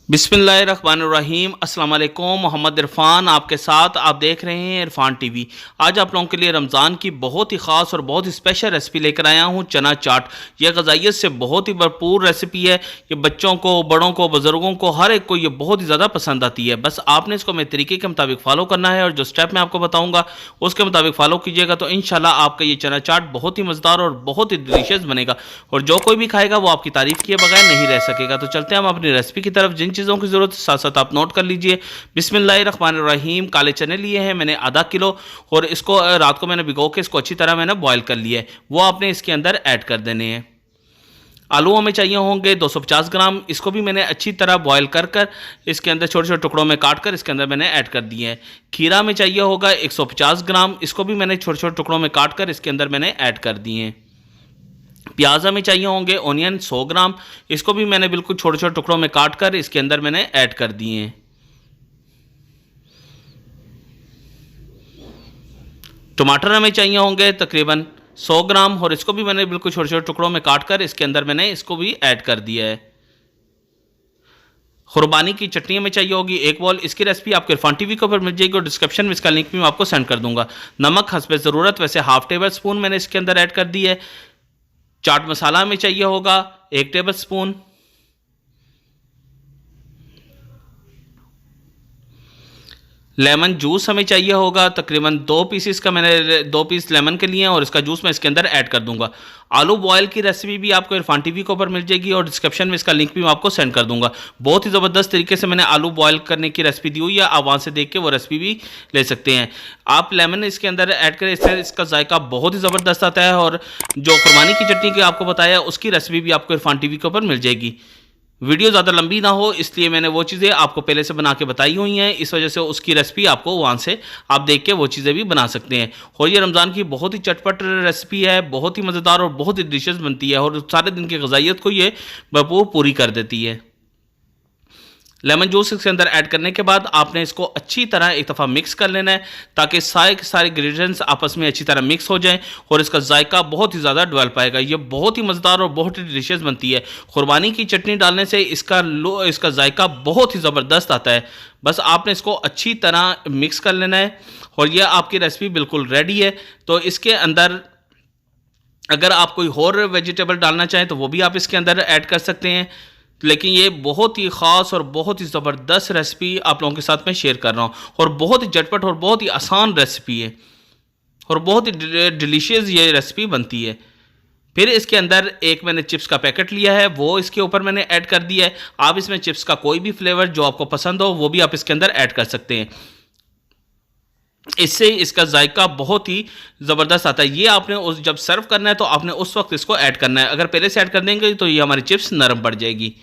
बिस्मिल्लाहिर्रहमानिर्रहीम अस्सलाम वालेकुम। मोहम्मद इरफान आपके साथ, आप देख रहे हैं इरफान टीवी। आज आप लोगों के लिए रमज़ान की बहुत ही ख़ास और बहुत ही स्पेशल रेसिपी लेकर आया हूं, चना चाट। यह ग़ज़ाइयत से बहुत ही भरपूर रेसिपी है। ये बच्चों को, बड़ों को, बुज़ुर्गों को, हर एक को ये बहुत ही ज़्यादा पसंद आती है। बस आपने इसको मेरे तरीके के मुताबिक फ़ॉलो करना है और जो स्टेप मैं आपको बताऊँगा उसके मुताबिक फ़ॉलो कीजिएगा तो इंशाल्लाह आपका ये चना चाट बहुत ही मज़ेदार और बहुत ही डिलीशियस बनेगा और जो कोई भी खाएगा वो आपकी तारीफ़ किए बगैर नहीं रह सकेगा। तो चलते हैं हम अपनी रेसिपी की तरफ। जिन चीज़ों की ज़रूरत है साथ साथ आप नोट कर लीजिए। बिस्मिल्लाहिर्रहमानिर्रहीम। काले चने लिए हैं मैंने आधा किलो और इसको रात को मैंने भिगो के इसको अच्छी तरह मैंने बॉयल कर लिया है, वो आपने इसके अंदर ऐड कर देने हैं। आलू हमें चाहिए होंगे 250 ग्राम, इसको भी मैंने अच्छी तरह बॉयल कर कर इसके अंदर छोटे छोटे टुकड़ों में काट कर इसके अंदर मैंने ऐड कर दिए हैं। खीरा में चाहिए होगा 150 ग्राम, इसको भी मैंने छोटे छोटे टुकड़ों में काट कर इसके अंदर मैंने ऐड कर दिए हैं। प्याज हमें चाहिए होंगे ओनियन 100 ग्राम, इसको भी मैंने बिल्कुल छोटे छोटे टुकड़ों में काट कर इसके अंदर मैंने ऐड कर दिए हैं। टमाटर हमें चाहिए होंगे तकरीबन 100 ग्राम और इसको भी मैंने बिल्कुल छोटे छोटे टुकड़ों में काट कर इसके अंदर मैंने इसको भी ऐड कर दिया है। खुरबानी की चटनी हमें चाहिए होगी 1 बॉल। इसकी रेसिपी आपके इरफान टीवी के ऊपर मिल जाएगी और डिस्क्रिप्शन में इसका लिंक भी मैं आपको सेंड कर दूंगा। नमक हस्बे ज़रूरत, वैसे हाफ टेबल स्पून मैंने इसके अंदर ऐड कर दी है। चाट मसाला हमें चाहिए होगा 1 टेबल स्पून। लेमन जूस हमें चाहिए होगा तकरीबन 2 पीसेस का, मैंने 2 पीस लेमन के लिए हैं और इसका जूस मैं इसके अंदर ऐड कर दूंगा। आलू बॉयल की रेसिपी भी आपको इरफान टीवी के ऊपर मिल जाएगी और डिस्क्रिप्शन में इसका लिंक भी मैं आपको सेंड कर दूंगा। बहुत ही ज़बरदस्त तरीके से मैंने आलू बॉयल करने की रेसिपी दी हुई है, आप वहाँ से देख के वो रेसिपी भी ले सकते हैं। आप लेमन इसके अंदर ऐड करें, इससे इसका जायका बहुत ही ज़बरदस्त आता है। और जो खुरमानी की चटनी की आपको बताया उसकी रेसिपी भी आपको इरफान टीवी के ऊपर मिल जाएगी। वीडियो ज़्यादा लंबी ना हो इसलिए मैंने वो चीज़ें आपको पहले से बना के बताई हुई हैं, इस वजह से उसकी रेसिपी आपको वहाँ से आप देख के वो चीज़ें भी बना सकते हैं। और ये रमज़ान की बहुत ही चटपट रेसिपी है, बहुत ही मज़ेदार और बहुत ही डिलीशियस बनती है और सारे दिन की ग़ज़ाइयत को ये भरपूर पूरी कर देती है। लेमन जूस इसके अंदर ऐड करने के बाद आपने इसको अच्छी तरह एक दफ़ा मिक्स कर लेना है ताकि सारे के सारे इंग्रेडिएंट्स आपस में अच्छी तरह मिक्स हो जाएं और इसका जायका बहुत ही ज़्यादा डेवलप आएगा। ये बहुत ही मज़ेदार और बहुत ही डिलीशियस बनती है। कुर्बानी की चटनी डालने से इसका जायका बहुत ही ज़बरदस्त आता है। बस आपने इसको अच्छी तरह मिक्स कर लेना है और यह आपकी रेसिपी बिल्कुल रेडी है। तो इसके अंदर अगर आप कोई और वेजिटेबल डालना चाहें तो वो भी आप इसके अंदर ऐड कर सकते हैं, लेकिन ये बहुत ही ख़ास और बहुत ही ज़बरदस्त रेसिपी आप लोगों के साथ मैं शेयर कर रहा हूँ और बहुत ही झटपट और बहुत ही आसान रेसिपी है और बहुत ही डिलीशियस ये रेसिपी बनती है। फिर इसके अंदर एक मैंने चिप्स का पैकेट लिया है, वो इसके ऊपर मैंने ऐड कर दिया है। आप इसमें चिप्स का कोई भी फ्लेवर जो आपको पसंद हो वो भी आप इसके अंदर ऐड कर सकते हैं, इससे इसका जायका बहुत ही ज़बरदस्त आता है। ये आपने जब सर्व करना है तो आपने उस वक्त इसको ऐड करना है, अगर पहले से ऐड कर देंगे तो ये हमारी चिप्स नरम पड़ जाएगी।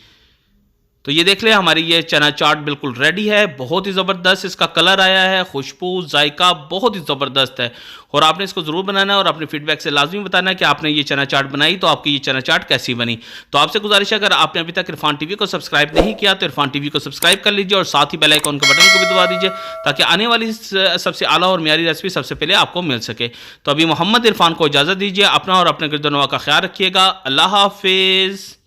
तो ये देख ले हमारी ये चना चाट बिल्कुल रेडी है, बहुत ही ज़बरदस्त इसका कलर आया है, खुशबू जायका बहुत ही ज़बरदस्त है। और आपने इसको ज़रूर बनाना है और अपने फीडबैक से लाजमी बताना है कि आपने ये चना चाट बनाई तो आपकी ये चना चाट कैसी बनी। तो आपसे गुजारिश है, अगर आपने अभी तक इरफान टीवी को सब्सक्राइब नहीं किया तो इरफान टीवी को सब्सक्राइब कर लीजिए और साथ ही बेल आइकॉन के बटन को भी दबा दीजिए ताकि आने वाली सबसे आला और म्यारी रेसिपी सबसे पहले आपको मिल सके। तो अभी मोहम्मद इरफान को इजाज़त दीजिए, अपना और अपने गिरदोनवा का ख्याल रखिएगा। अल्लाह हाफिज़।